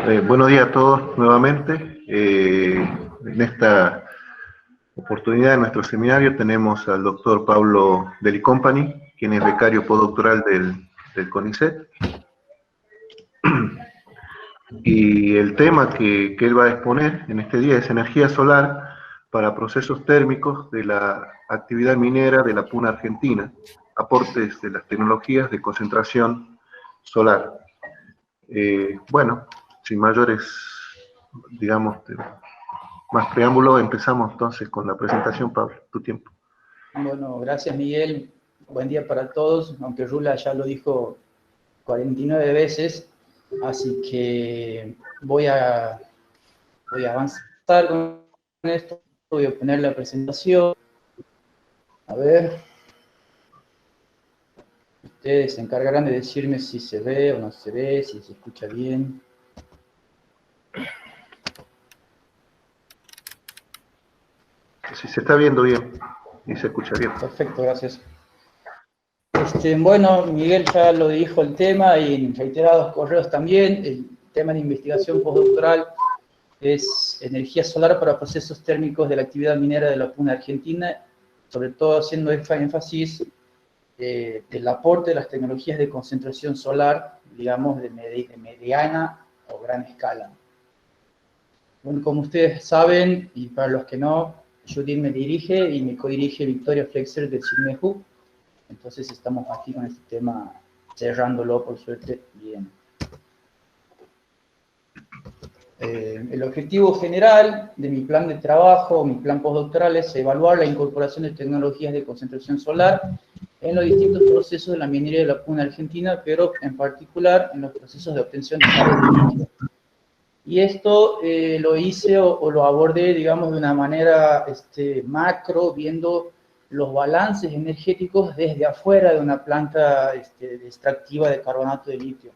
Buenos días a todos nuevamente. En esta oportunidad, en nuestro seminario, tenemos al doctor Pablo Deli Company, quien es becario postdoctoral del CONICET. Y el tema que él va a exponer en este día es energía solar para procesos térmicos de la actividad minera de la Puna Argentina, aportes de las tecnologías de concentración solar. Bueno, sin mayores, digamos, más preámbulo, empezamos entonces con la presentación. Pablo, tu tiempo. Bueno, gracias Miguel, buen día para todos, aunque Rula ya lo dijo 49 veces, así que voy a avanzar con esto, voy a poner la presentación, a ver, ustedes se encargarán de decirme si se ve o no se ve, si se escucha bien. Si se está viendo bien y se escucha bien. Perfecto, gracias. Bueno, Miguel ya lo dijo el tema y en reiterados correos también, el tema de investigación postdoctoral es energía solar para procesos térmicos de la actividad minera de la Puna Argentina, sobre todo haciendo énfasis del aporte de las tecnologías de concentración solar, digamos, de mediana o gran escala. Bueno, como ustedes saben, y para los que no, Judith me dirige y me codirige Victoria Flexer del CIRMEJU, entonces estamos aquí con este tema, cerrándolo por suerte bien. El objetivo general de mi plan de trabajo, mi plan postdoctoral, es evaluar la incorporación de tecnologías de concentración solar en los distintos procesos de la minería de la Puna Argentina, pero en particular en los procesos de obtención de sales de litio. Y esto lo hice o lo abordé, digamos, de una manera macro, viendo los balances energéticos desde afuera de una planta extractiva de carbonato de litio.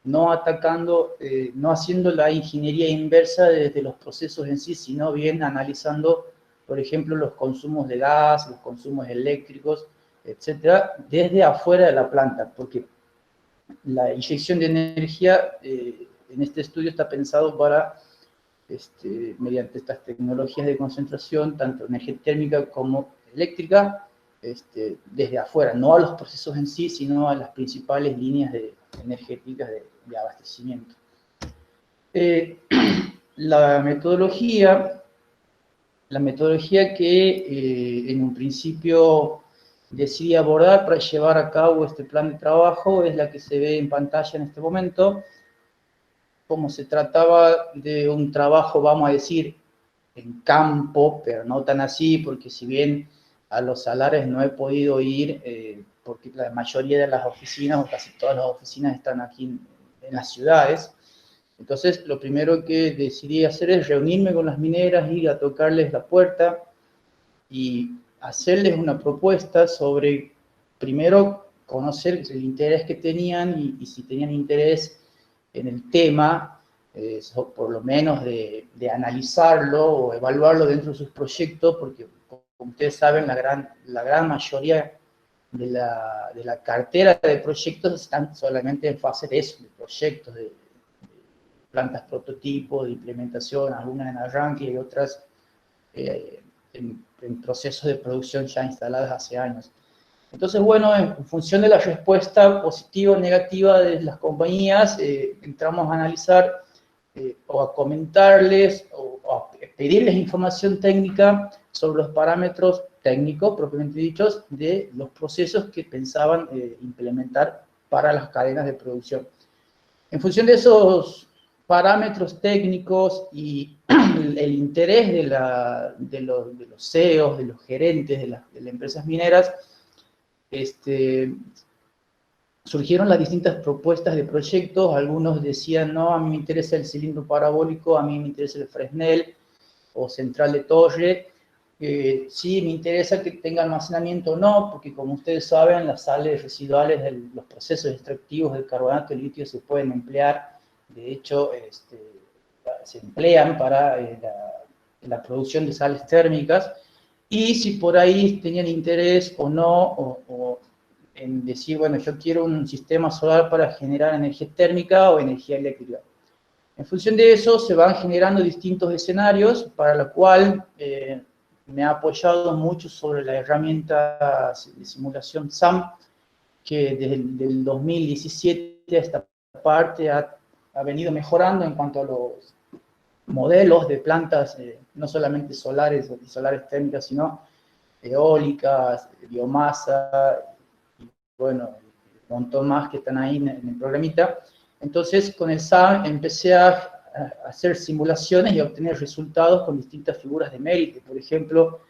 No atacando, no haciendo la ingeniería inversa desde los procesos en sí, sino bien analizando, por ejemplo, los consumos de gas, los consumos eléctricos, etcétera, desde afuera de la planta, porque la inyección de energía en este estudio está pensado para, mediante estas tecnologías de concentración, tanto energía térmica como eléctrica, desde afuera, no a los procesos en sí, sino a las principales líneas energéticas de abastecimiento. La metodología que en un principio decidí abordar para llevar a cabo este plan de trabajo es la que se ve en pantalla en este momento. Como se trataba de un trabajo, vamos a decir, en campo, pero no tan así, porque si bien a los salares no he podido ir, porque la mayoría de las oficinas, o casi todas las oficinas, están aquí en las ciudades. Entonces, lo primero que decidí hacer es reunirme con las mineras, ir a tocarles la puerta y hacerles una propuesta sobre, primero, conocer el interés que tenían y si tenían interés en el tema, por lo menos de analizarlo o evaluarlo dentro de sus proyectos, porque como ustedes saben, la gran mayoría de la cartera de proyectos están solamente en fase de eso, de proyectos, de plantas prototipo, de implementación, algunas en arranque y otras en procesos de producción ya instaladas hace años. Entonces, bueno, en función de la respuesta positiva o negativa de las compañías, entramos a analizar o a comentarles o a pedirles información técnica sobre los parámetros técnicos, propiamente dichos, de los procesos que pensaban implementar para las cadenas de producción. En función de esos parámetros técnicos y el interés de los CEOs, de los gerentes de las empresas mineras, surgieron las distintas propuestas de proyectos. Algunos decían, no, a mí me interesa el cilindro parabólico, a mí me interesa el Fresnel o central de torre. Sí, me interesa que tenga almacenamiento o no, porque como ustedes saben, las sales residuales de los procesos extractivos del carbonato de litio se pueden emplear. De hecho, se emplean para la producción de sales térmicas. Y si por ahí tenían interés o no, o en decir, bueno, yo quiero un sistema solar para generar energía térmica o energía eléctrica. En función de eso se van generando distintos escenarios, para lo cual me ha apoyado mucho sobre la herramienta de simulación SAM, que desde el 2017 a esta parte ha venido mejorando en cuanto a los modelos de plantas, no solamente solares y solares térmicas, sino eólicas, biomasa, y bueno, un montón más que están ahí en el programita. Entonces, con el SAM empecé a hacer simulaciones y a obtener resultados con distintas figuras de mérito. Por ejemplo,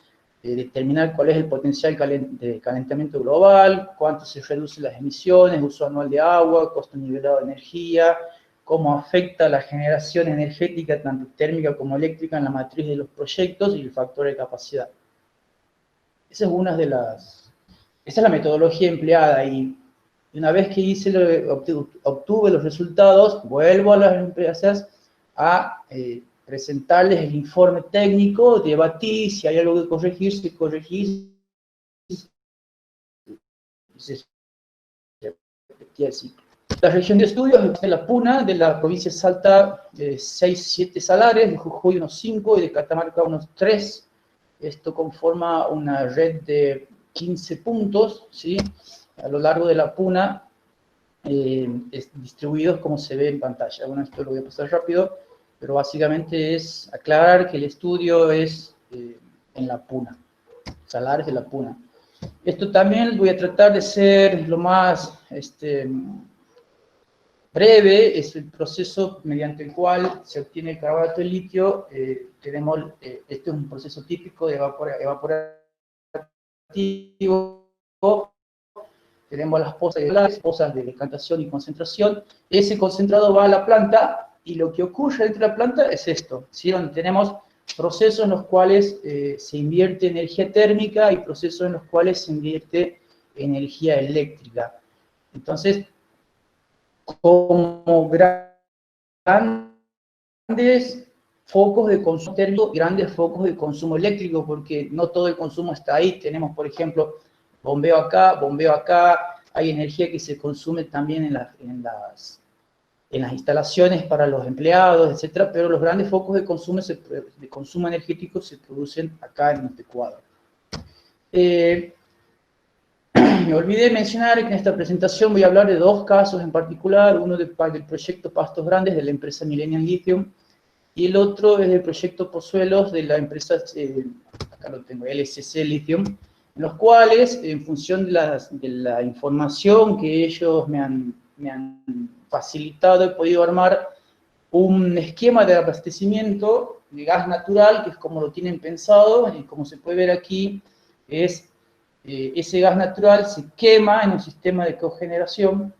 determinar cuál es el potencial de calentamiento global, cuánto se reducen las emisiones, uso anual de agua, costo nivelado de energía, cómo afecta la generación energética, tanto térmica como eléctrica, en la matriz de los proyectos y el factor de capacidad. Esa es la metodología empleada, y una vez que obtuve los resultados, vuelvo a las empresas a presentarles el informe técnico, debatir si hay algo que corregir, se repetía el ciclo. La región de estudios es de la Puna, de la provincia de Salta, 6-7 salares, de Jujuy unos 5 y de Catamarca unos 3. Esto conforma una red de 15 puntos, ¿sí?, a lo largo de la Puna, distribuidos como se ve en pantalla. Bueno, esto lo voy a pasar rápido, pero básicamente es aclarar que el estudio es en la Puna, salares de la Puna. Esto también voy a tratar de ser lo más breve. Es el proceso mediante el cual se obtiene el carbonato de litio. Este es un proceso típico de evaporativo. Tenemos las pozas de decantación y concentración. Ese concentrado va a la planta, y lo que ocurre dentro de la planta es esto, ¿sí?, donde tenemos procesos en los cuales se invierte energía térmica y procesos en los cuales se invierte energía eléctrica. Entonces, como grandes focos de consumo térmico, grandes focos de consumo eléctrico, porque no todo el consumo está ahí. Tenemos, por ejemplo, bombeo acá, hay energía que se consume también en las instalaciones para los empleados, etcétera, pero los grandes focos de consumo energético se producen acá en este cuadro. Me olvidé mencionar que en esta presentación voy a hablar de dos casos en particular, uno del proyecto Pastos Grandes de la empresa Millennium Lithium, y el otro es del proyecto Pozuelos de la empresa, acá lo tengo, LCC Lithium, en los cuales, en función de la información que ellos me han facilitado, he podido armar un esquema de abastecimiento de gas natural, que es como lo tienen pensado, y como se puede ver aquí, es ese gas natural se quema en un sistema de cogeneración,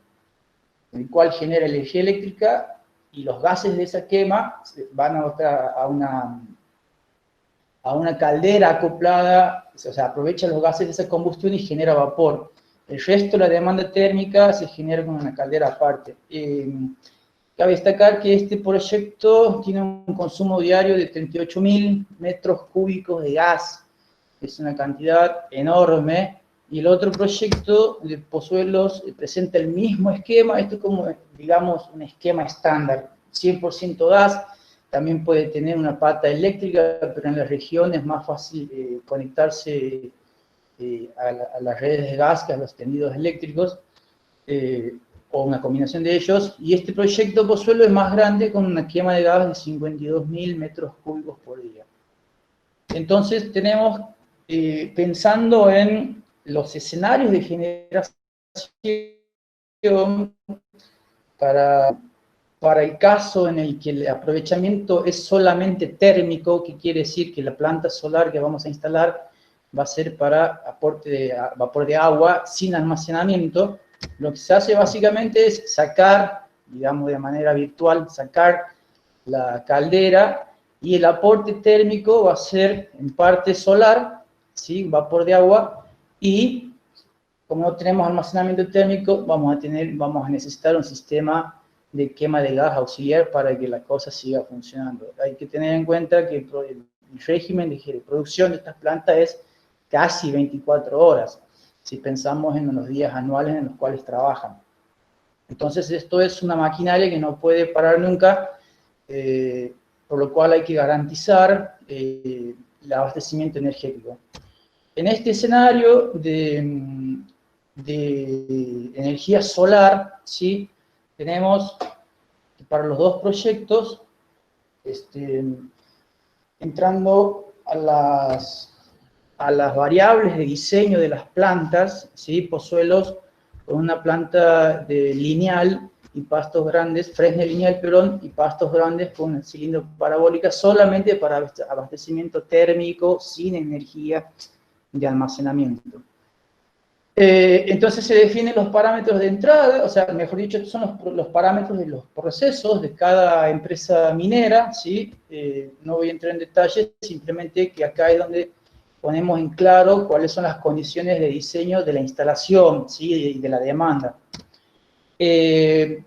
el cual genera energía eléctrica, y los gases de esa quema van a una caldera acoplada, o sea, aprovecha los gases de esa combustión y genera vapor. El resto de la demanda térmica se genera con una caldera aparte. Cabe destacar que este proyecto tiene un consumo diario de 38.000 metros cúbicos de gas. Es una cantidad enorme. Y el otro proyecto de Pozuelos presenta el mismo esquema. Esto es como, digamos, un esquema estándar. 100% gas. También puede tener una pata eléctrica, pero en la región es más fácil conectarse a las redes de gas que a los tendidos eléctricos, o una combinación de ellos. Y este proyecto Pozuelo es más grande, con una quema de gas de 52.000 metros cúbicos por día. Entonces tenemos, pensando en los escenarios de generación, para el caso en el que el aprovechamiento es solamente térmico, que quiere decir que la planta solar que vamos a instalar va a ser para aporte de vapor de agua sin almacenamiento. Lo que se hace básicamente es sacar, digamos de manera virtual, sacar la caldera, y el aporte térmico va a ser en parte solar, ¿sí?, vapor de agua, y como no tenemos almacenamiento térmico, vamos a necesitar un sistema de quema de gas auxiliar para que la cosa siga funcionando. Hay que tener en cuenta que el régimen de producción de estas plantas es casi 24 horas, si pensamos en los días anuales en los cuales trabajan. Entonces esto es una maquinaria que no puede parar nunca, por lo cual hay que garantizar el abastecimiento energético. En este escenario de energía solar, ¿sí? Tenemos para los dos proyectos, entrando a las variables de diseño de las plantas, ¿sí? Pozuelos con una planta de lineal y pastos grandes, Fresnel lineal, perdón, y pastos grandes con un cilindro parabólica solamente para abastecimiento térmico sin energía de almacenamiento. Entonces se definen los parámetros de entrada, o sea, mejor dicho, estos son los parámetros de los procesos de cada empresa minera, ¿sí? No voy a entrar en detalles, simplemente que acá es donde ponemos en claro cuáles son las condiciones de diseño de la instalación, ¿sí? Y de la demanda. Esto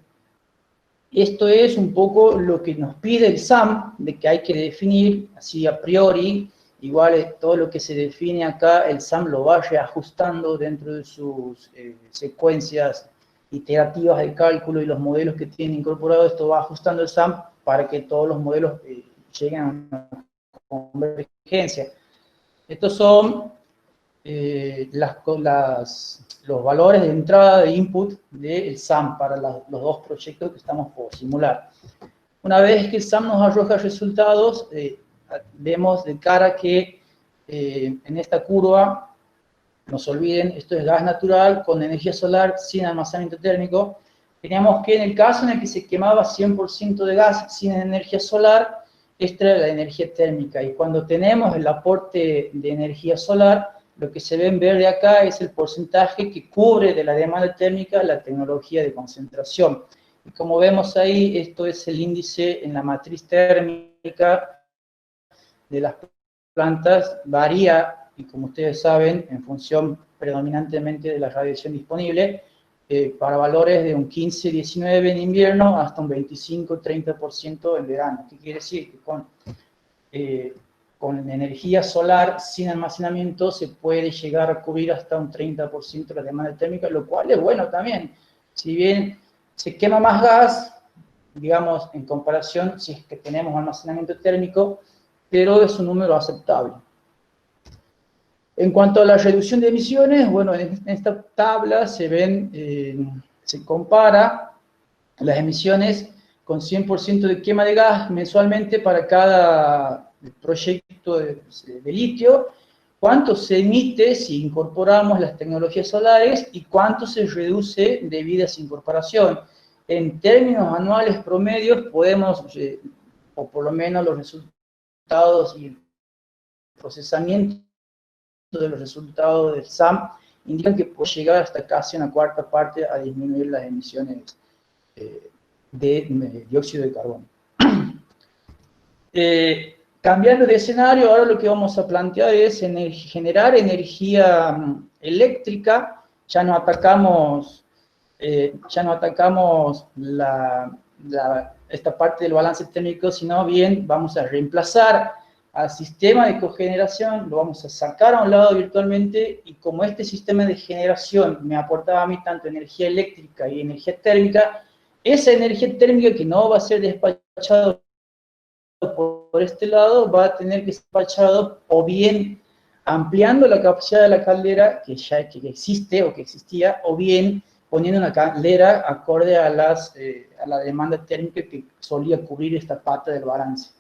es un poco lo que nos pide el SAM, de que hay que definir, así a priori. Igual todo lo que se define acá, el SAM lo va reajustando dentro de sus secuencias iterativas de cálculo y los modelos que tiene incorporados. Esto va ajustando el SAM para que todos los modelos lleguen a una convergencia. Estos son los valores de entrada de input del SAM para los dos proyectos que estamos por simular. Una vez que el SAM nos arroja resultados, vemos de cara que en esta curva, no se olviden, esto es gas natural con energía solar sin almacenamiento térmico. Teníamos que en el caso en el que se quemaba 100% de gas sin energía solar, esta era la energía térmica. Y cuando tenemos el aporte de energía solar, lo que se ve en verde acá es el porcentaje que cubre de la demanda térmica la tecnología de concentración. Y como vemos ahí, esto es el índice en la matriz térmica de las plantas, varía, y como ustedes saben, en función predominantemente de la radiación disponible, para valores de un 15-19 en invierno hasta un 25-30% en verano. ¿Qué quiere decir? Que con energía solar sin almacenamiento se puede llegar a cubrir hasta un 30% de la demanda térmica, lo cual es bueno también. Si bien se quema más gas, digamos, en comparación, si es que tenemos almacenamiento térmico, pero es un número aceptable. En cuanto a la reducción de emisiones, bueno, en esta tabla se ven, se compara las emisiones con 100% de quema de gas mensualmente para cada proyecto de litio, cuánto se emite si incorporamos las tecnologías solares y cuánto se reduce debido a esa incorporación. En términos anuales promedios podemos, o por lo menos los resultados y el procesamiento de los resultados del SAM indican que puede llegar hasta casi una cuarta parte a disminuir las emisiones de dióxido de carbono. Cambiando de escenario, ahora lo que vamos a plantear es generar energía eléctrica. Ya no atacamos esta parte del balance térmico, sino bien vamos a reemplazar al sistema de cogeneración, lo vamos a sacar a un lado virtualmente, y como este sistema de generación me aportaba a mí tanto energía eléctrica y energía térmica, esa energía térmica que no va a ser despachada por este lado, va a tener que ser despachado o bien ampliando la capacidad de la caldera que existe o que existía, o bien poniendo una caldera acorde a la demanda térmica que solía cubrir esta pata del balance.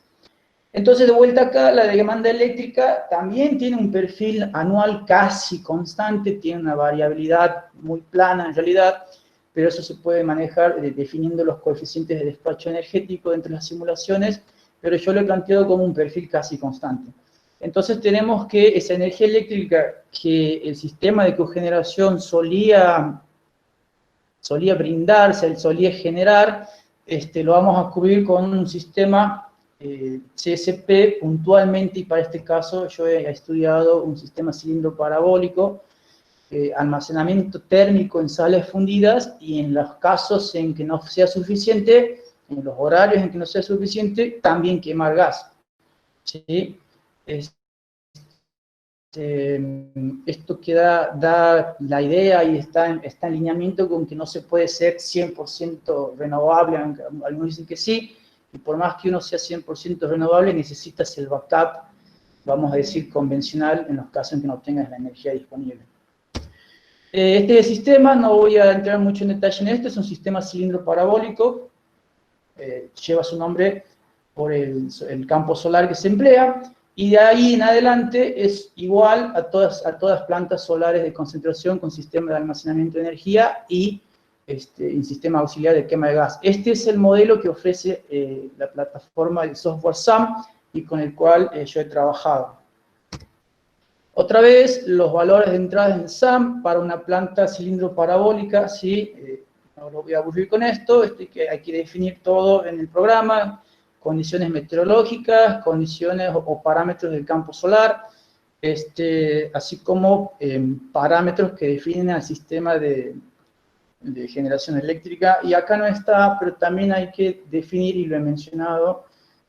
Entonces, de vuelta acá, la demanda eléctrica también tiene un perfil anual casi constante, tiene una variabilidad muy plana en realidad, pero eso se puede manejar definiendo los coeficientes de despacho energético entre las simulaciones, pero yo lo he planteado como un perfil casi constante. Entonces tenemos que esa energía eléctrica que el sistema de cogeneración solía brindarse, solía generar, lo vamos a cubrir con un sistema CSP puntualmente, y para este caso yo he estudiado un sistema cilindro parabólico, almacenamiento térmico en sales fundidas, y en los casos en que no sea suficiente, en los horarios en que no sea suficiente, también quemar gas. ¿Sí? Esto da la idea y está en alineamiento con que no se puede ser 100% renovable, algunos dicen que sí, Y por más que uno sea 100% renovable, necesitas el backup, vamos a decir, convencional, en los casos en que no tengas la energía disponible. Este sistema, no voy a entrar mucho en detalle en esto, es un sistema cilindro parabólico, lleva su nombre por el campo solar que se emplea, y de ahí en adelante es igual a todas plantas solares de concentración con sistema de almacenamiento de energía y un sistema auxiliar de quema de gas. Este es el modelo que ofrece la plataforma de software SAM y con el cual yo he trabajado. Otra vez, los valores de entrada en SAM para una planta cilindro parabólica, ¿sí? No lo voy a aburrir con esto, que hay que definir todo en el programa, condiciones meteorológicas, condiciones o parámetros del campo solar, así como parámetros que definen al sistema de generación eléctrica, y acá no está, pero también hay que definir, y lo he mencionado,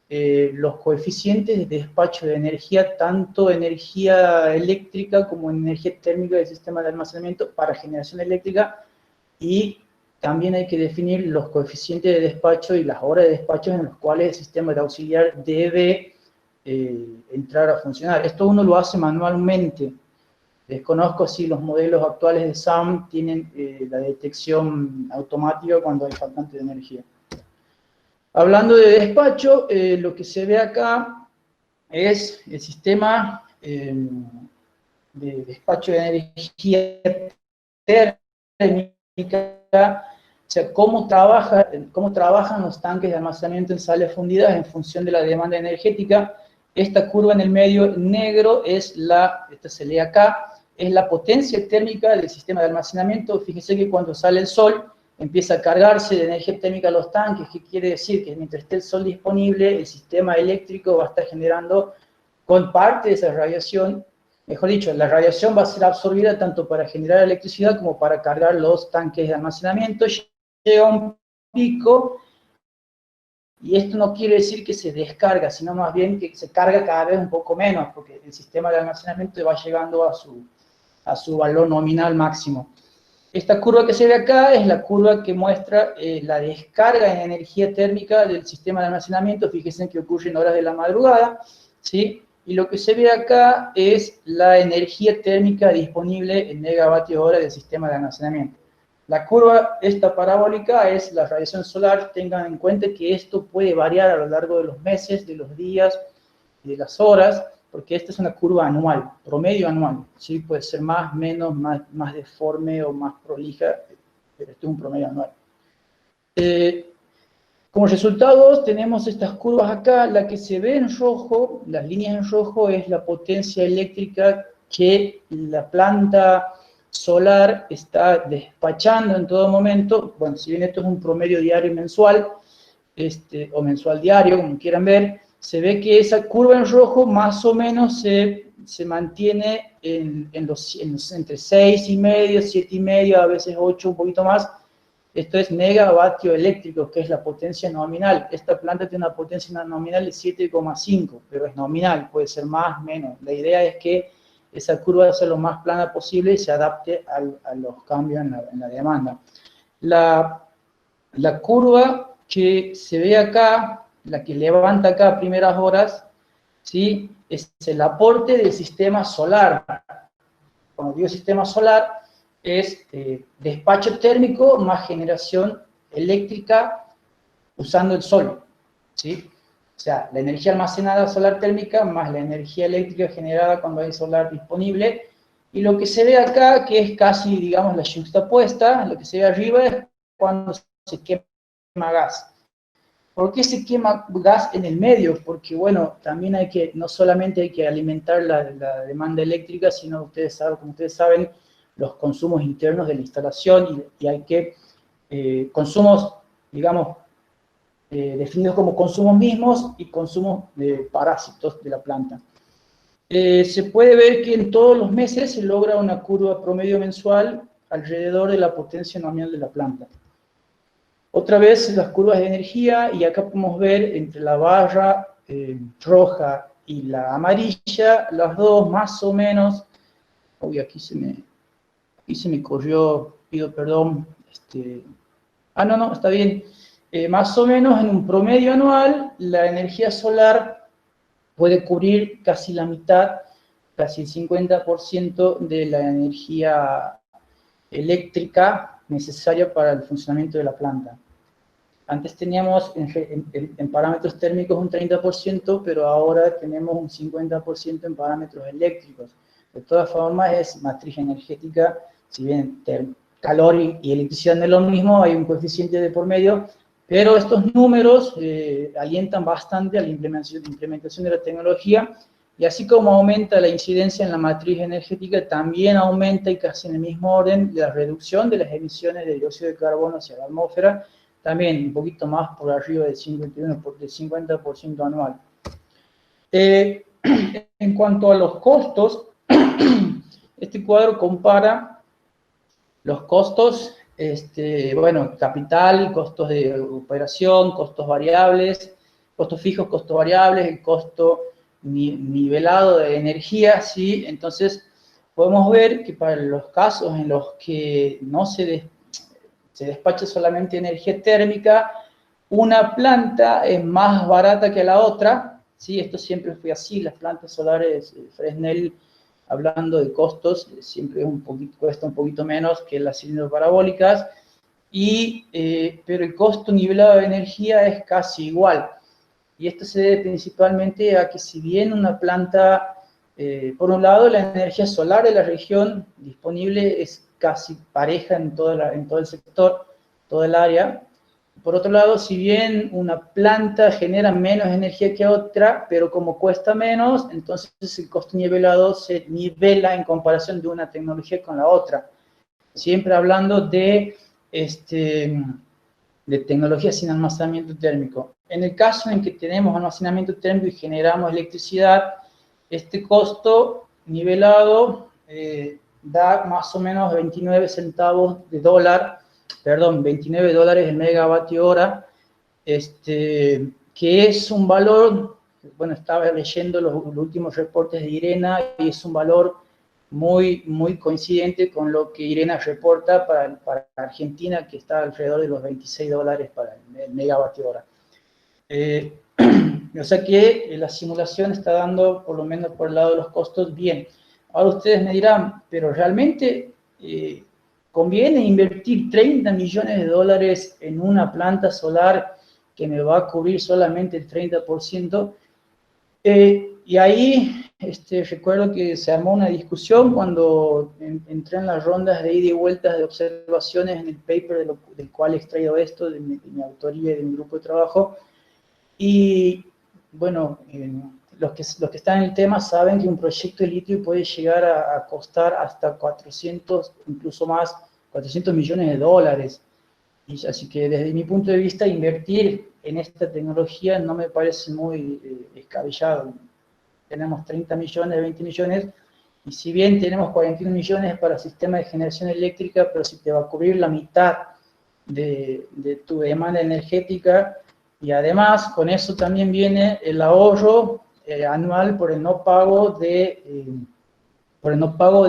los coeficientes de despacho de energía, tanto energía eléctrica como energía térmica del sistema de almacenamiento para generación eléctrica, y también hay que definir los coeficientes de despacho y las horas de despacho en los cuales el sistema de auxiliar debe entrar a funcionar. Esto uno lo hace manualmente. Desconozco si los modelos actuales de SAM tienen la detección automática cuando hay faltante de energía. Hablando de despacho, lo que se ve acá es el sistema de despacho de energía térmica, o sea, cómo trabajan los tanques de almacenamiento en sales fundidas en función de la demanda energética. Esta curva en el medio negro es esta se lee acá, es la potencia térmica del sistema de almacenamiento. Fíjese que cuando sale el sol, empieza a cargarse de energía térmica los tanques. ¿Qué quiere decir? Que mientras esté el sol disponible, el sistema eléctrico va a estar generando con parte de esa radiación, mejor dicho, la radiación va a ser absorbida tanto para generar electricidad como para cargar los tanques de almacenamiento. Llega un pico, y esto no quiere decir que se descarga, sino más bien que se carga cada vez un poco menos, porque el sistema de almacenamiento va llegando a su valor nominal máximo. Esta curva que se ve acá es la curva que muestra la descarga en energía térmica del sistema de almacenamiento. Fíjense que ocurre en horas de la madrugada, ¿sí? Y lo que se ve acá es la energía térmica disponible en megavatios hora del sistema de almacenamiento. La curva, esta parabólica, es la radiación solar. Tengan en cuenta que esto puede variar a lo largo de los meses, de los días y de las horas, porque esta es una curva anual, promedio anual, ¿sí? Puede ser más, menos, más deforme o más prolija, pero esto es un promedio anual. Como resultados tenemos estas curvas acá. La que se ve en rojo, las líneas en rojo, es la potencia eléctrica que la planta solar está despachando en todo momento. Bueno, si bien esto es un promedio diario y mensual, o mensual diario, como quieran ver, se ve que esa curva en rojo más o menos se mantiene entre 6,5, 7,5, a veces 8, un poquito más. Esto es megavatio eléctrico, que es la potencia nominal. Esta planta tiene una potencia nominal de 7,5, pero es nominal, puede ser más, menos. La idea es que esa curva sea lo más plana posible y se adapte a los cambios en la demanda. La curva que se ve acá, la que levanta acá a primeras horas, ¿sí? Es el aporte del sistema solar. Cuando digo sistema solar, es despacho térmico más generación eléctrica usando el sol, ¿sí? O sea, la energía almacenada solar térmica más la energía eléctrica generada cuando hay solar disponible. Y lo que se ve acá, que es casi, digamos, la juxtapuesta, lo que se ve arriba es cuando se quema gas. ¿Por qué se quema gas en el medio? Porque, bueno, también no solamente hay que alimentar la demanda eléctrica, sino como ustedes saben, los consumos internos de la instalación, y hay que, consumos, digamos, definidos como consumos mismos y consumos de parásitos de la planta. Se puede ver que en todos los meses se logra una curva promedio mensual alrededor de la potencia nominal de la planta. Otra vez las curvas de energía, y acá podemos ver entre la barra roja y la amarilla, las dos más o menos. Uy, aquí se me corrió, pido perdón. No, está bien. más o menos en un promedio anual, la energía solar puede cubrir casi la mitad, casi el 50% de la energía eléctrica necesaria para el funcionamiento de la planta. Antes teníamos en parámetros térmicos un 30%, pero ahora tenemos un 50% en parámetros eléctricos. De todas formas, es matriz energética, si bien calor y electricidad no es lo mismo, hay un coeficiente de por medio, pero estos números alientan bastante a la implementación de la tecnología, y así como aumenta la incidencia en la matriz energética, también aumenta, y casi en el mismo orden, la reducción de las emisiones de dióxido de carbono hacia la atmósfera, también un poquito más por arriba del 50% anual. En cuanto a los costos, este cuadro compara los costos, bueno, capital, costos de operación, costos variables, costos fijos, costos variables, el costo nivelado de energía, ¿sí? Entonces, podemos ver que para los casos en los que no se despacha solamente energía térmica, una planta es más barata que la otra, ¿sí? Esto siempre fue así, las plantas solares, Fresnel, hablando de costos, siempre cuesta un poquito menos que las cilindros parabólicas, pero el costo nivelado de energía es casi igual. Y esto se debe principalmente a que, si bien una planta, por un lado, la energía solar de la región disponible es casi pareja en todo el sector, todo el área. Por otro lado, si bien una planta genera menos energía que otra, pero como cuesta menos, entonces el costo nivelado se nivela en comparación de una tecnología con la otra. Siempre hablando de tecnología sin almacenamiento térmico. En el caso en que tenemos almacenamiento térmico y generamos electricidad, este costo nivelado da más o menos 29 centavos de dólar, perdón, 29 dólares el megavatio hora, que es un valor, bueno, estaba leyendo los últimos reportes de IRENA, y es un valor muy, muy coincidente con lo que IRENA reporta para Argentina, que está alrededor de los 26 dólares para el megavatio hora. O sea que la simulación está dando, por lo menos por el lado de los costos, bien. Ahora ustedes me dirán, pero ¿realmente conviene invertir 30 millones de dólares en una planta solar que me va a cubrir solamente el 30%? Y ahí recuerdo que se armó una discusión cuando entré en las rondas de ida y vueltas de observaciones en el paper del cual he extraído esto, de mi autoría y de mi grupo de trabajo. Y bueno, los que están en el tema saben que un proyecto de litio puede llegar a costar hasta 400, incluso más, 400 millones de dólares. Y así que desde mi punto de vista, invertir en esta tecnología no me parece muy descabellado. Tenemos 30 millones, 20 millones, y si bien tenemos 41 millones para sistema de generación eléctrica, pero si te va a cubrir la mitad de tu demanda energética, y además con eso también viene el ahorro anual por el no pago de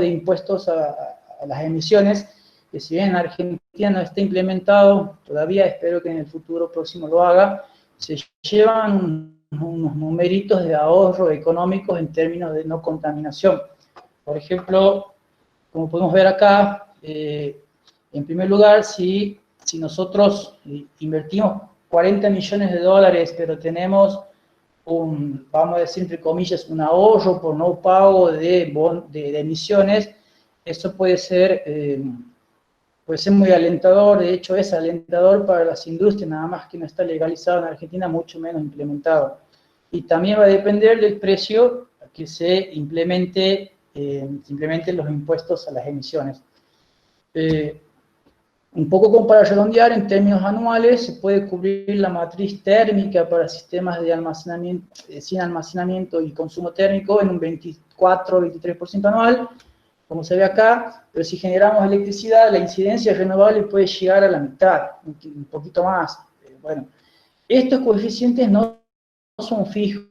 impuestos a las emisiones, que si bien en Argentina no está implementado todavía, espero que en el futuro próximo lo haga, se llevan unos numeritos de ahorro económicos en términos de no contaminación. Por ejemplo, como podemos ver acá, en primer lugar, si nosotros invertimos 40 millones de dólares, pero tenemos vamos a decir entre comillas, un ahorro por no pago de emisiones, eso puede ser muy alentador. De hecho es alentador para las industrias, nada más que no está legalizado en Argentina, mucho menos implementado. Y también va a depender del precio que se implementen los impuestos a las emisiones. Un poco como para redondear, en términos anuales, se puede cubrir la matriz térmica para sistemas de almacenamiento, sin almacenamiento y consumo térmico en un 24-23% anual, como se ve acá, pero si generamos electricidad, la incidencia renovable puede llegar a la mitad, un poquito más. Bueno, estos coeficientes no son fijos,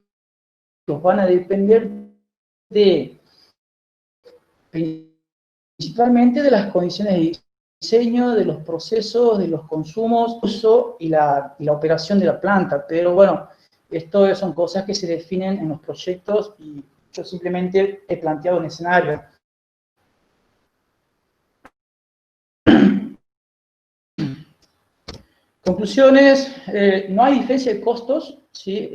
van a depender principalmente de las condiciones diseño de los procesos, de los consumos, uso y la operación de la planta. Pero bueno, esto son cosas que se definen en los proyectos y yo simplemente he planteado un escenario. Conclusiones, no hay diferencia de costos, ¿sí?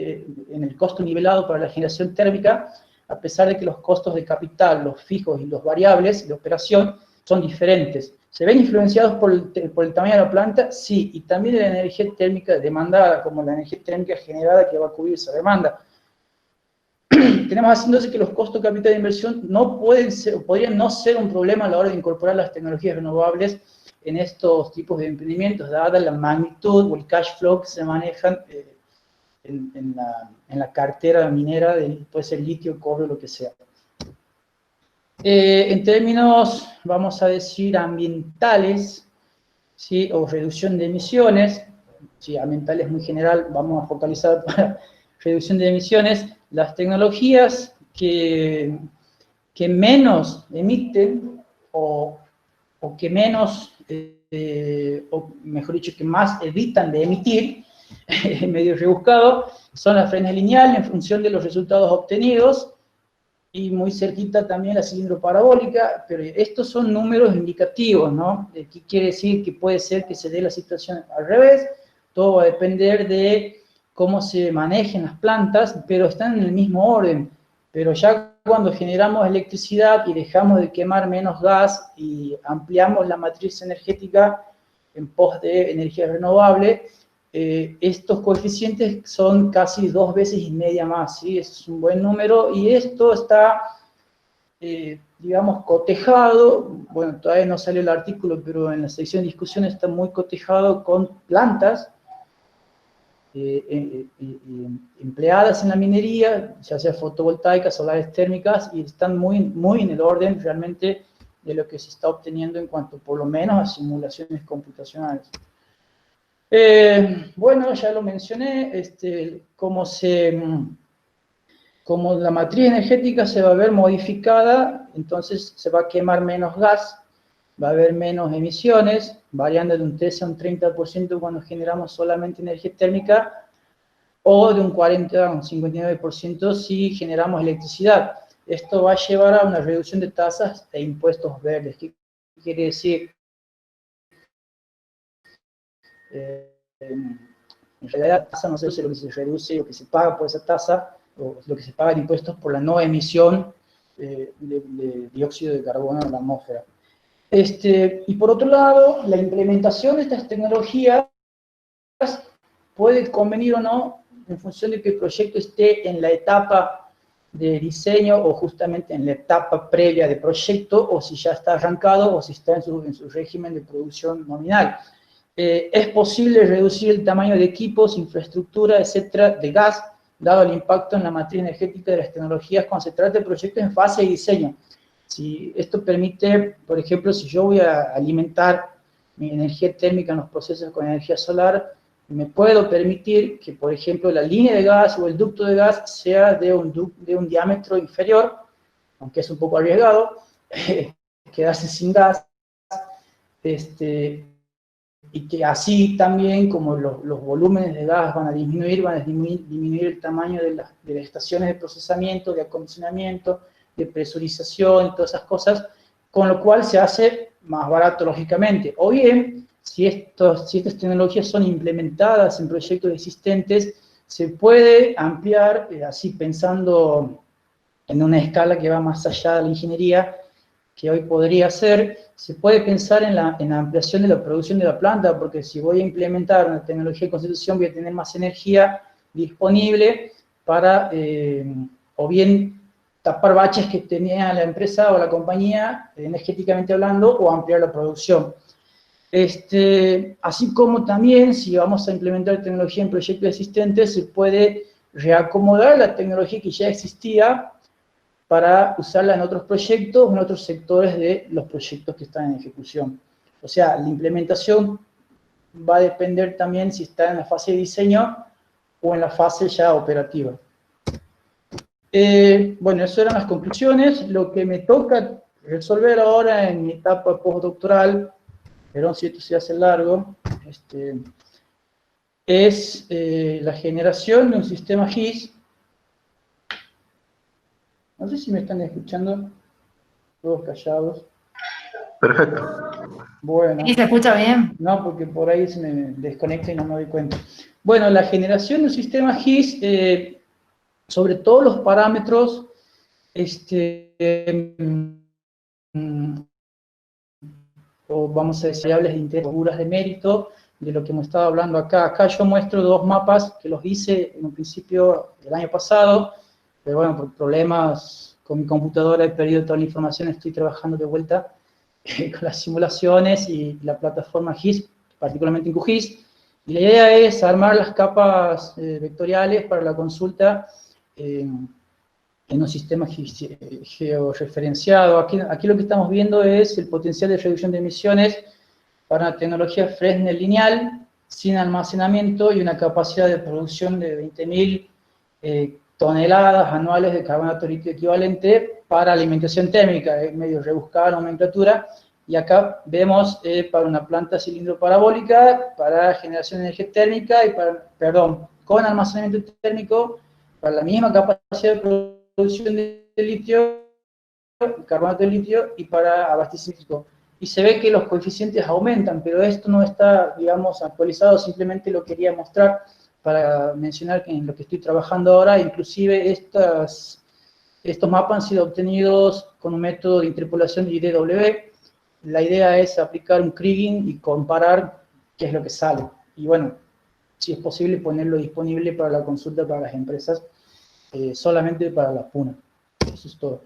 En el costo nivelado para la generación térmica, a pesar de que los costos de capital, los fijos y los variables de operación son diferentes. ¿Se ven influenciados por el tamaño de la planta? Sí, y también de la energía térmica demandada, como la energía térmica generada que va a cubrir esa demanda. Tenemos haciéndose que los costos de capital de inversión no pueden ser, podrían no ser un problema a la hora de incorporar las tecnologías renovables en estos tipos de emprendimientos, dada la magnitud o el cash flow que se manejan en la cartera minera, puede ser litio, cobre, lo que sea. En términos, vamos a decir, ambientales, ¿sí? O reducción de emisiones, ¿sí? Ambiental es muy general, vamos a focalizar para reducción de emisiones, las tecnologías que menos emiten o que menos, o mejor dicho, que más evitan de emitir, medio rebuscado, son las frenas lineales en función de los resultados obtenidos, y muy cerquita también la cilindro parabólica, pero estos son números indicativos, ¿no? ¿Qué quiere decir? Que puede ser que se dé la situación al revés, todo va a depender de cómo se manejen las plantas, pero están en el mismo orden. Pero ya cuando generamos electricidad y dejamos de quemar menos gas y ampliamos la matriz energética en pos de energía renovable, estos coeficientes son casi 2,5 veces más, ¿sí? Es un buen número y esto está, digamos, cotejado, bueno, todavía no salió el artículo, pero en la sección de discusión está muy cotejado con plantas empleadas en la minería, ya sea fotovoltaicas, solares térmicas, y están muy, muy en el orden realmente de lo que se está obteniendo en cuanto por lo menos a simulaciones computacionales. Bueno, ya lo mencioné, como la matriz energética se va a ver modificada, entonces se va a quemar menos gas, va a haber menos emisiones, variando de un 13 a un 30% cuando generamos solamente energía térmica, o de un 40 a un 59% si generamos electricidad. Esto va a llevar a una reducción de tasas e impuestos verdes. ¿Qué quiere decir? En realidad, la tasa no se reduce, lo que se reduce, lo que se paga por esa tasa, o lo que se paga en impuestos por la no emisión de dióxido de carbono en la atmósfera. Y por otro lado, la implementación de estas tecnologías puede convenir o no en función de que el proyecto esté en la etapa de diseño o justamente en la etapa previa de proyecto, o si ya está arrancado o si está en su régimen de producción nominal. Es posible reducir el tamaño de equipos, infraestructura, etcétera, de gas, dado el impacto en la matriz energética de las tecnologías cuando se trata de proyectos en fase de diseño. Si esto permite, por ejemplo, si yo voy a alimentar mi energía térmica en los procesos con energía solar, me puedo permitir que, por ejemplo, la línea de gas o el ducto de gas sea de un diámetro inferior, aunque es un poco arriesgado, quedarse sin gas, y que así también, como los volúmenes de gas van a disminuir el tamaño de las estaciones de procesamiento, de acondicionamiento, de presurización y todas esas cosas, con lo cual se hace más barato, lógicamente. O bien, si estas tecnologías son implementadas en proyectos existentes, se puede ampliar, así pensando en una escala que va más allá de la ingeniería, que hoy podría ser, se puede pensar en la ampliación de la producción de la planta, porque si voy a implementar una tecnología de concentración, voy a tener más energía disponible para, o bien tapar baches que tenía la empresa o la compañía, energéticamente hablando, o ampliar la producción. Así como también, si vamos a implementar tecnología en proyectos existentes, se puede reacomodar la tecnología que ya existía para usarla en otros proyectos, en otros sectores de los proyectos que están en ejecución. O sea, la implementación va a depender también si está en la fase de diseño o en la fase ya operativa. Bueno, esas eran las conclusiones. Lo que me toca resolver ahora en mi etapa postdoctoral perdón si esto se hace largo, es la generación de un sistema GIS. No sé si me están escuchando, todos callados. Perfecto. Bueno. ¿Y se escucha bien? No, porque por ahí se me desconecta y no me doy cuenta. Bueno, la generación de un sistema GIS, sobre todos los parámetros, o vamos a decir, variables de interés, figuras de mérito, de lo que hemos estado hablando acá. Acá yo muestro dos mapas que los hice en un principio del año pasado, pero bueno, por problemas con mi computadora he perdido toda la información, estoy trabajando de vuelta con las simulaciones y la plataforma GIS, particularmente en QGIS, y la idea es armar las capas vectoriales para la consulta en un sistema georreferenciado. Aquí lo que estamos viendo es el potencial de reducción de emisiones para una tecnología Fresnel lineal, sin almacenamiento y una capacidad de producción de 20.000 toneladas anuales de carbonato líquido equivalente para alimentación térmica, medio rebuscada la nomenclatura, y acá vemos para una planta cilindro parabólica, para generación de energía térmica, y con almacenamiento térmico, para la misma capacidad de producción de litio, carbonato de litio, y para abastecimiento. Y se ve que los coeficientes aumentan, pero esto no está, digamos, actualizado, simplemente lo quería mostrar para mencionar que en lo que estoy trabajando ahora, inclusive estos mapas han sido obtenidos con un método de interpolación de IDW. La idea es aplicar un kriging y comparar qué es lo que sale. Y bueno, si es posible ponerlo disponible para la consulta para las empresas, solamente para la PUNA. Eso es todo.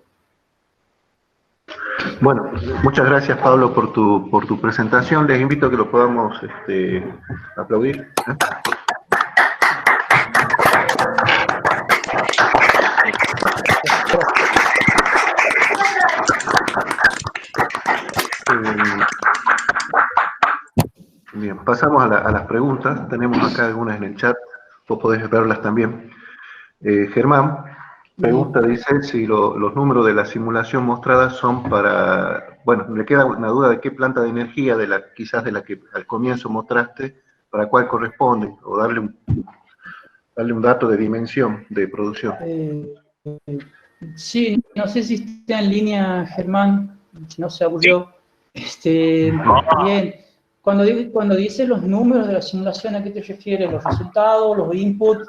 Bueno, muchas gracias Pablo por tu presentación. Les invito a que lo podamos aplaudir. Bien, pasamos a las preguntas. Tenemos acá algunas en el chat, vos podés verlas también. Germán pregunta, dice, si los números de la simulación mostrada son para, bueno, le queda una duda de qué planta de energía, quizás de la que al comienzo mostraste, para cuál corresponde, o darle un dato de dimensión de producción. Sí, no sé si está en línea, Germán, si no se aburrió. Bien, cuando dices los números de la simulación, ¿a qué te refieres? ¿Los resultados, los inputs?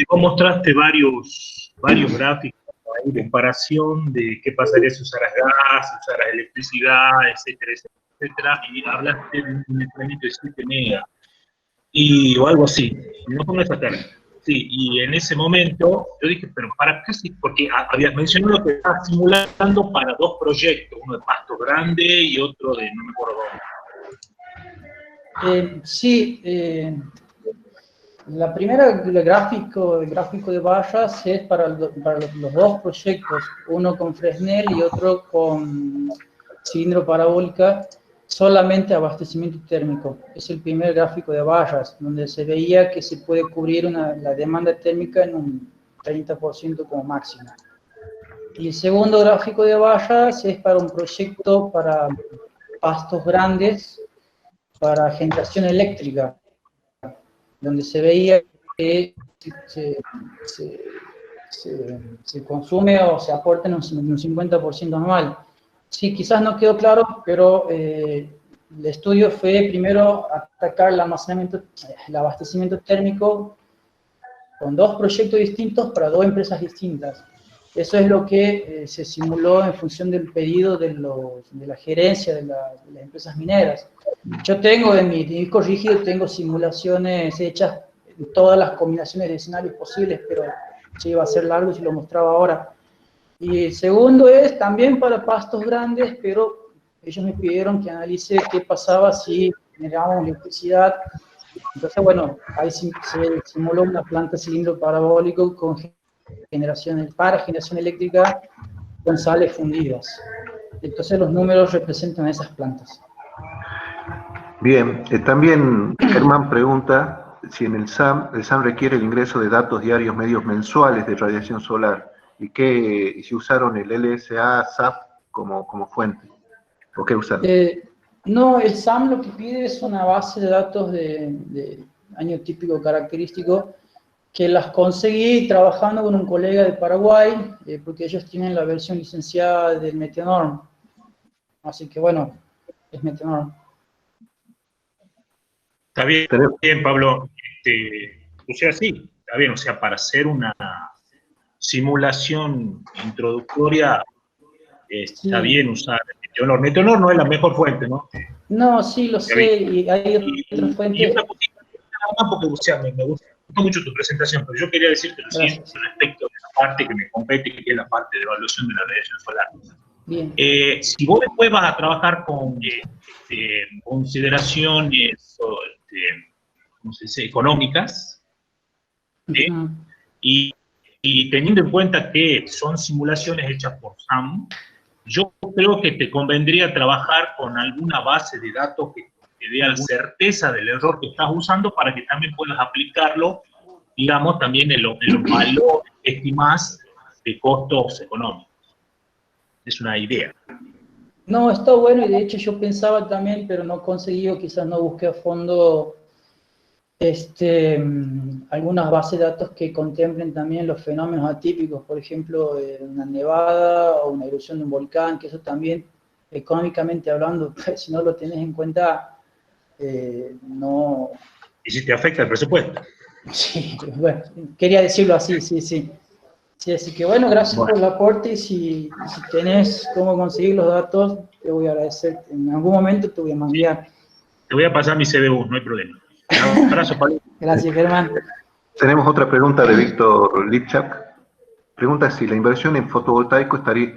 Vos mostraste varios gráficos de comparación de qué pasaría si usaras gas, si usaras electricidad, etcétera, etcétera, y hablaste de un incremento de 7 megas, o algo así, no con esa cara. Sí, y en ese momento yo dije, pero ¿para qué? Porque habías mencionado que estabas simulando para dos proyectos, uno de Pasto Grande y otro de no me acuerdo dónde. Sí, la primera, el gráfico de barras es para los dos proyectos, uno con Fresnel y otro con cilindro parabólica, solamente abastecimiento térmico. Es el primer gráfico de barras, donde se veía que se puede cubrir la demanda térmica en un 30% como máximo. Y el segundo gráfico de barras es para un proyecto para pastos grandes, para generación eléctrica, donde se veía que se consume o se aporta en un 50% anual. Sí, quizás no quedó claro, pero el estudio fue primero atacar el abastecimiento térmico con dos proyectos distintos para dos empresas distintas. Eso es lo que se simuló en función del pedido de la gerencia de las empresas mineras. Yo tengo en mi disco rígido, tengo simulaciones hechas en todas las combinaciones de escenarios posibles, pero se iba a ser largo si lo mostraba ahora. Y el segundo es también para pastos grandes, pero ellos me pidieron que analice qué pasaba si generábamos electricidad. Entonces, bueno, ahí se simuló una planta cilindro parabólico con generación eléctrica con sales fundidas. Entonces los números representan esas plantas. Bien, también Germán pregunta si en el SAM requiere el ingreso de datos diarios medios mensuales de radiación solar y si usaron el LSA SAP como fuente, o qué usaron. No, el SAM lo que pide es una base de datos de año típico característico, que las conseguí trabajando con un colega de Paraguay, porque ellos tienen la versión licenciada del Meteonorm. Así que bueno, es Meteonorm. Está bien, Tenemos- bien, Pablo. O sea, sí, está bien. O sea, para hacer una simulación introductoria, está Sí, bien usar Meteonor. Meteonor no es la mejor fuente, ¿no? no, sí, lo Está bien. sé, y hay otras Y una fuentes. cosita, nada más porque, o sea, me gustó mucho tu presentación, pero yo quería decirte lo siguiente Gracias. respecto de la parte que me compete, que es la parte de evaluación de la radiación solar. Bien. Si vos después vas a trabajar con consideraciones ¿cómo se dice? Económicas, ¿sí? Ujú. y, y teniendo en cuenta que son simulaciones hechas por SAM, yo creo que te convendría trabajar con alguna base de datos que te dé alguna certeza del error que estás usando para que también puedas aplicarlo, digamos, también en los valores que estimás de costos económicos. Es una idea. No, está bueno y de hecho yo pensaba también, pero no conseguí, o quizás no busqué a fondo algunas bases de datos que contemplen también los fenómenos atípicos, por ejemplo, una nevada o una erupción de un volcán, que eso también, económicamente hablando, si no lo tenés en cuenta, no... Y si te afecta el presupuesto. Sí, bueno, quería decirlo así, sí, sí. Sí, así que bueno, gracias Bueno, por el aporte y si tenés cómo conseguir los datos, te voy a agradecer. En algún momento te voy a Sí. mandar. Te voy a pasar mi CBU, no hay problema. Un abrazo, Pablo. Gracias, Germán. tenemos otra pregunta de Víctor Lipchak. Pregunta si la inversión en fotovoltaico estaría,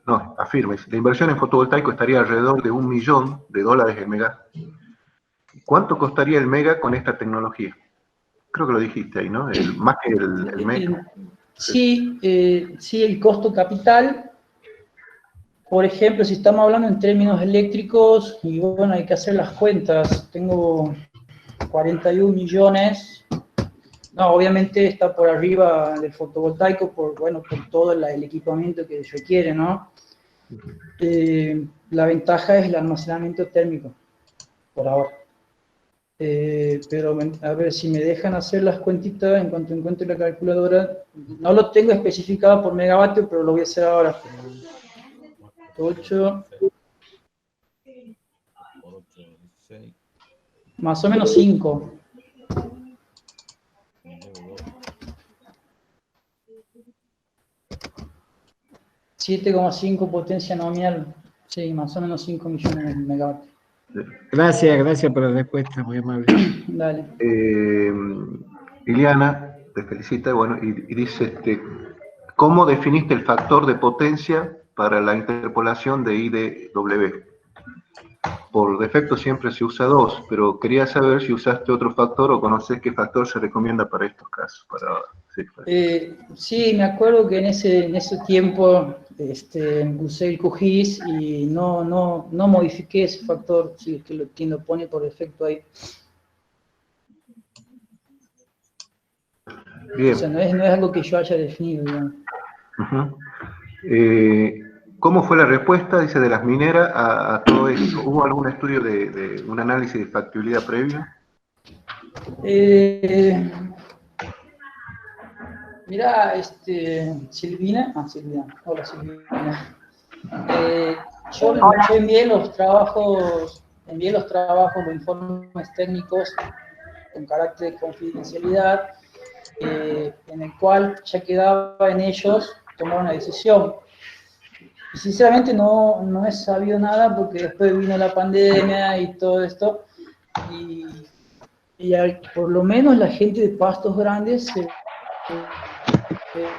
no, afirme, si la inversión en fotovoltaico estaría alrededor de $1.000.000 el mega. ¿Cuánto costaría el mega con esta tecnología? Creo que lo dijiste ahí, ¿no? Más que el mega. Sí, sí, el costo capital, por ejemplo, si estamos hablando en términos eléctricos, y bueno, hay que hacer las cuentas. Tengo 41 millones. No, obviamente está por arriba del fotovoltaico por, bueno, por todo el equipamiento que requiere, ¿no? La ventaja es el almacenamiento térmico, por ahora. Pero a ver si me dejan hacer las cuentitas en cuanto encuentre la calculadora. No lo tengo especificado por megavatio, pero lo voy a hacer ahora. 8, más o menos 5. 7,5 potencia nominal. Sí, más o menos 5 millones de megavatios. Gracias por la respuesta, muy amable. Dale. Liliana te felicita, bueno, y dice, ¿cómo definiste el factor de potencia para la interpolación de IDW? Por defecto siempre se usa 2, pero quería saber si usaste otro factor o conoces qué factor se recomienda para estos casos. Sí, me acuerdo que en ese tiempo usé el QGIS y no modifiqué ese factor, sí, quien lo pone por defecto ahí. Bien. O sea, no es algo que yo haya definido, digamos. Uh-huh. ¿Cómo fue la respuesta, dice, de las mineras a todo esto? ¿Hubo algún estudio de un análisis de factibilidad previo? Mira, Silvina, hola Silvina. Yo envié los trabajos, los informes técnicos con carácter de confidencialidad, en el cual ya quedaba en ellos tomar una decisión. Y sinceramente no he sabido nada porque después vino la pandemia y todo esto, y por lo menos la gente de Pastos Grandes se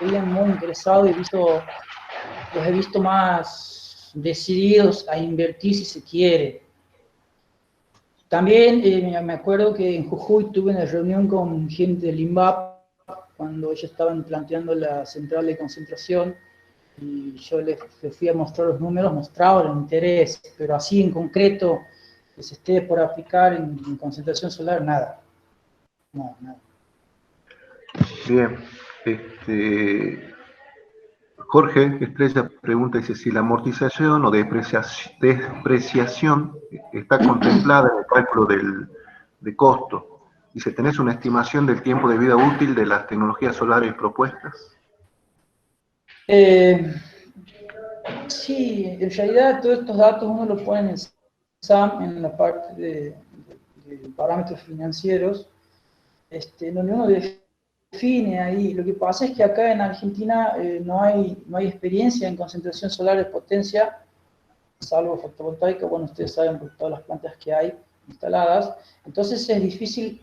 veían muy interesados y los he visto más decididos a invertir si se quiere. También me acuerdo que en Jujuy tuve una reunión con gente del INVAP cuando ellos estaban planteando la central de concentración y yo les fui a mostrar los números, mostraba el interés, pero así en concreto que se esté por aplicar en concentración solar, nada. No, nada. Bien. Jorge Estrella pregunta, dice, si la amortización o depreciación está contemplada en el cálculo de costo. Dice, ¿tenés una estimación del tiempo de vida útil de las tecnologías solares propuestas? Sí, en realidad todos estos datos uno los pone en SAM, en la parte de parámetros financieros, donde uno define ahí. Lo que pasa es que acá en Argentina no hay experiencia en concentración solar de potencia, salvo fotovoltaica. Bueno, ustedes saben por todas las plantas que hay instaladas. Entonces es difícil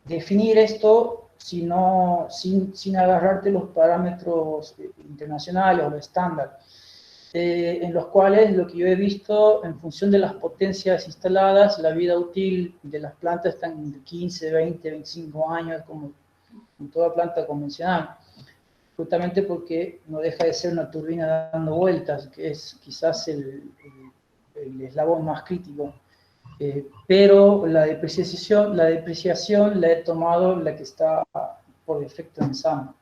definir esto sin agarrarte los parámetros internacionales o los estándares, en los cuales lo que yo he visto, en función de las potencias instaladas, la vida útil de las plantas está en 15, 20, 25 años, como en toda planta convencional, justamente porque no deja de ser una turbina dando vueltas, que es quizás el eslabón más crítico. Pero la depreciación la he tomado la que está por defecto en SAM.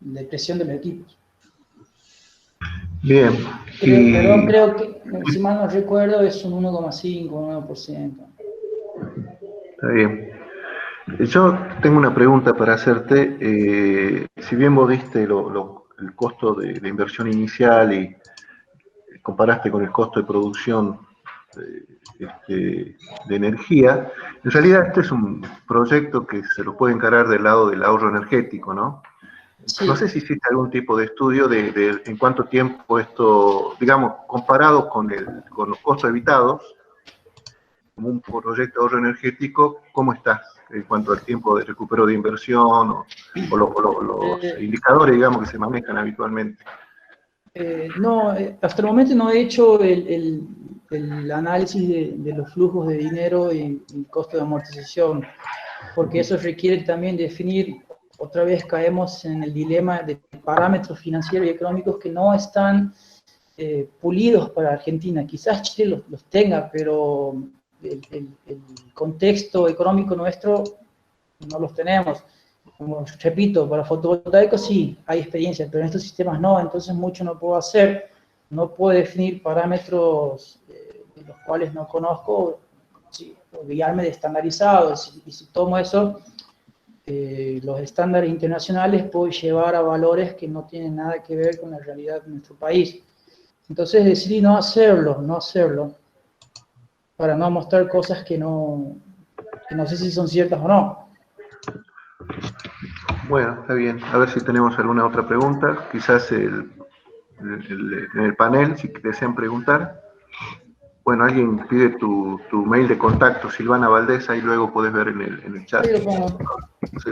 Depreciación de los equipos. Bien. Creo que, si mal no recuerdo, es un 1,5, 1%. Está bien. Yo tengo una pregunta para hacerte. Si bien vos diste el costo de inversión inicial y comparaste con el costo de producción de energía, en realidad este es un proyecto que se lo puede encarar del lado del ahorro energético, ¿no? Sí. No sé si hiciste algún tipo de estudio de en cuánto tiempo esto, digamos, comparado con los costos evitados, como un proyecto de ahorro energético, ¿cómo estás en cuanto al tiempo de recupero de inversión o los indicadores, digamos, que se manejan habitualmente? No, hasta el momento no he hecho el análisis de los flujos de dinero y el costo de amortización, porque eso requiere también definir, otra vez caemos en el dilema de parámetros financieros y económicos que no están pulidos para Argentina. Quizás Chile los tenga, pero el contexto económico nuestro no los tenemos. Como repito, para fotovoltaicos sí, hay experiencia, pero en estos sistemas no, entonces mucho no puedo hacer, no puedo definir parámetros de los cuales no conozco, o guiarme de estandarizados, y si tomo eso, los estándares internacionales puedo llevar a valores que no tienen nada que ver con la realidad de nuestro país. Entonces decidí no hacerlo, para no mostrar cosas que no sé si son ciertas o no. Bueno, está bien. A ver si tenemos alguna otra pregunta. Quizás en el panel, si desean preguntar. Bueno, alguien pide tu mail de contacto, Silvana Valdés, ahí luego podés ver en el chat. Ahí lo pongo. Sí.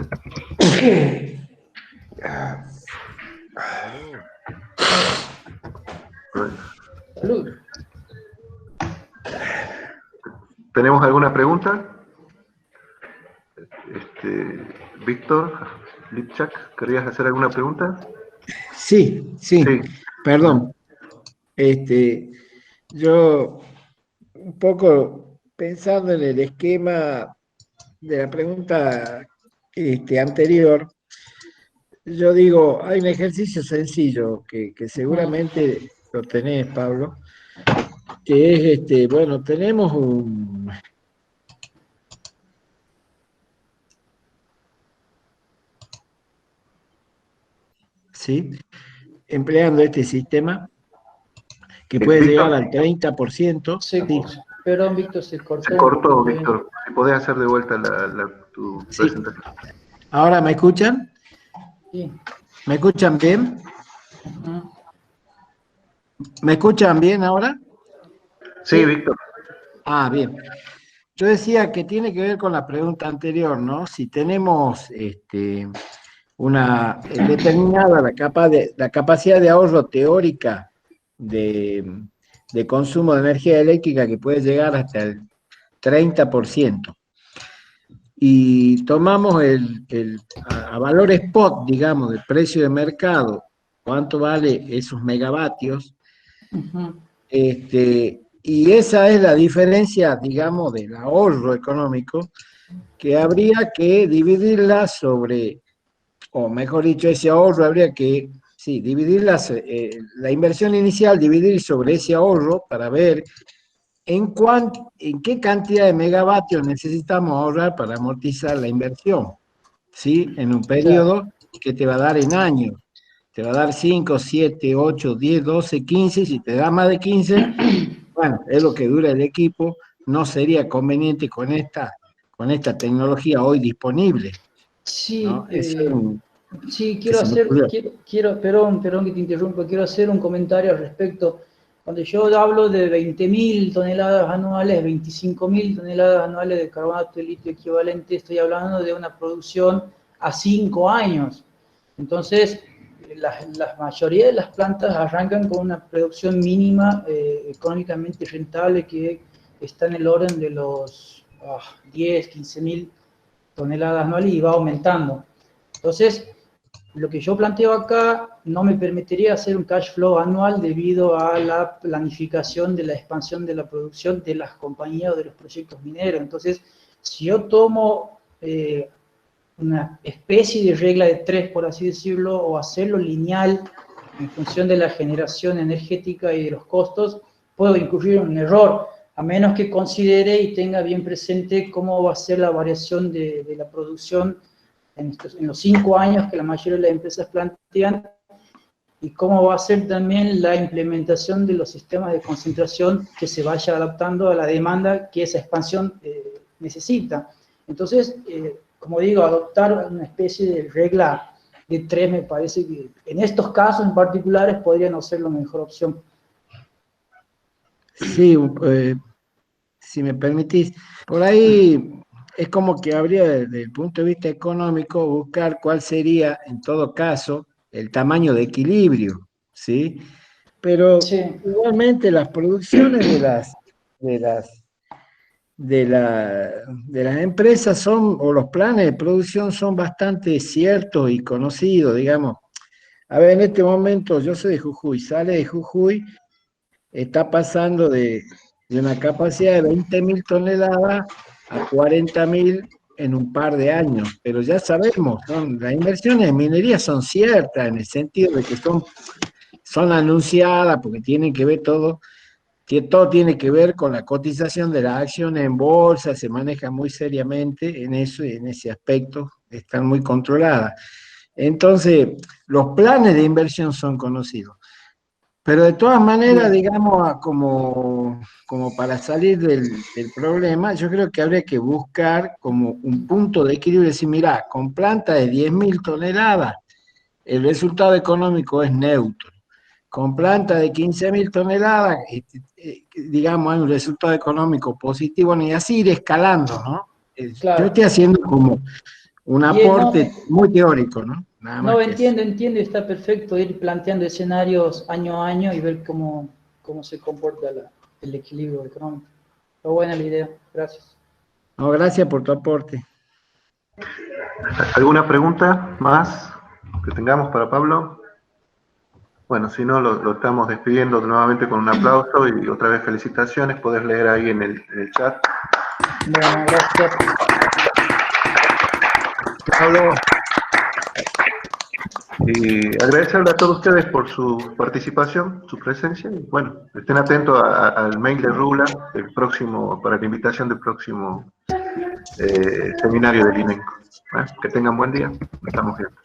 Salud. ¿Tenemos alguna pregunta? Víctor Lipchak, ¿querías hacer alguna pregunta? Sí. Perdón. Yo un poco pensando en el esquema de la pregunta anterior, yo digo, hay un ejercicio sencillo que seguramente lo tenés, Pablo, que es, bueno, tenemos un... ¿Sí? Empleando este sistema, que puede llegar al 30%. Sí, perdón, Víctor, se cortó. Se cortó, Víctor. Si podés hacer de vuelta tu presentación. ¿Ahora me escuchan? Sí. ¿Me escuchan bien? ¿Me escuchan bien ahora? Sí, Víctor. Ah, bien. Yo decía que tiene que ver con la pregunta anterior, ¿no? Si tenemos una determinada la capacidad de ahorro teórica de consumo de energía eléctrica que puede llegar hasta el 30%. Y tomamos a valor spot, digamos, del precio de mercado, cuánto vale esos megavatios, y esa es la diferencia, digamos, del ahorro económico, que habría que dividirla sobre o mejor dicho, ese ahorro habría que, sí, dividir la inversión inicial, dividir sobre ese ahorro para ver en qué cantidad de megavatios necesitamos ahorrar para amortizar la inversión, ¿sí? En un Claro. periodo que te va a dar en años. Te va a dar 5, 7, 8, 10, 12, 15. Si te da más de 15, bueno, es lo que dura el equipo. No sería conveniente con esta tecnología hoy disponible, Sí, ¿no? Eso es sí, que quiero se me hacer, ocurrió. perdón que te interrumpa, quiero hacer un comentario al respecto. Cuando yo hablo de 20.000 toneladas anuales, 25.000 toneladas anuales de carbonato de litio equivalente, estoy hablando de una producción a 5 años. Entonces, la mayoría de las plantas arrancan con una producción mínima económicamente rentable que está en el orden de los 10, 15.000 toneladas anuales y va aumentando. Entonces, lo que yo planteo acá no me permitiría hacer un cash flow anual debido a la planificación de la expansión de la producción de las compañías o de los proyectos mineros. Entonces, si yo tomo una especie de regla de 3, por así decirlo, o hacerlo lineal en función de la generación energética y de los costos, puedo incurrir en un error, a menos que considere y tenga bien presente cómo va a ser la variación de la producción en los 5 años que la mayoría de las empresas plantean, y cómo va a ser también la implementación de los sistemas de concentración que se vaya adaptando a la demanda que esa expansión necesita. Entonces, como digo, adoptar una especie de regla de 3 me parece que en estos casos en particulares podría no ser la mejor opción. Sí, si me permitís, por ahí es como que habría desde el punto de vista económico buscar cuál sería en todo caso el tamaño de equilibrio, ¿sí? Pero Sí, igualmente las producciones de las, de las empresas son, o los planes de producción son bastante ciertos y conocidos, digamos. A ver, en este momento yo soy de Jujuy, sale de Jujuy, está pasando de una capacidad de 20.000 toneladas a 40.000 en un par de años, pero ya sabemos, las inversiones en minería son ciertas en el sentido de que son anunciadas porque tienen que ver todo tiene que ver con la cotización de las acciones en bolsa, se maneja muy seriamente en eso y en ese aspecto, están muy controladas. Entonces, los planes de inversión son conocidos. Pero de todas maneras, bien, digamos, como para salir del problema, yo creo que habría que buscar como un punto de equilibrio, decir, mira, con planta de 10.000 toneladas, el resultado económico es neutro. Con planta de 15.000 toneladas, digamos, hay un resultado económico positivo, y así ir escalando, ¿no? Yo claro. estoy haciendo como un Bien, no, aporte muy teórico, ¿no? Nada más no que eso. entiendo, está perfecto ir planteando escenarios año a año y ver cómo se comporta el equilibrio económico. Pero buena la idea, gracias. No, gracias por tu aporte. ¿Alguna pregunta más que tengamos para Pablo? Bueno, si no, lo estamos despidiendo nuevamente con un aplauso y otra vez felicitaciones. Podés leer ahí en el chat. Bueno, gracias. Pablo. Y agradecerle a todos ustedes por su participación, su presencia. Y bueno, estén atentos al mail de Rula para la invitación del próximo seminario del INENCO. Que tengan buen día. Estamos viendo.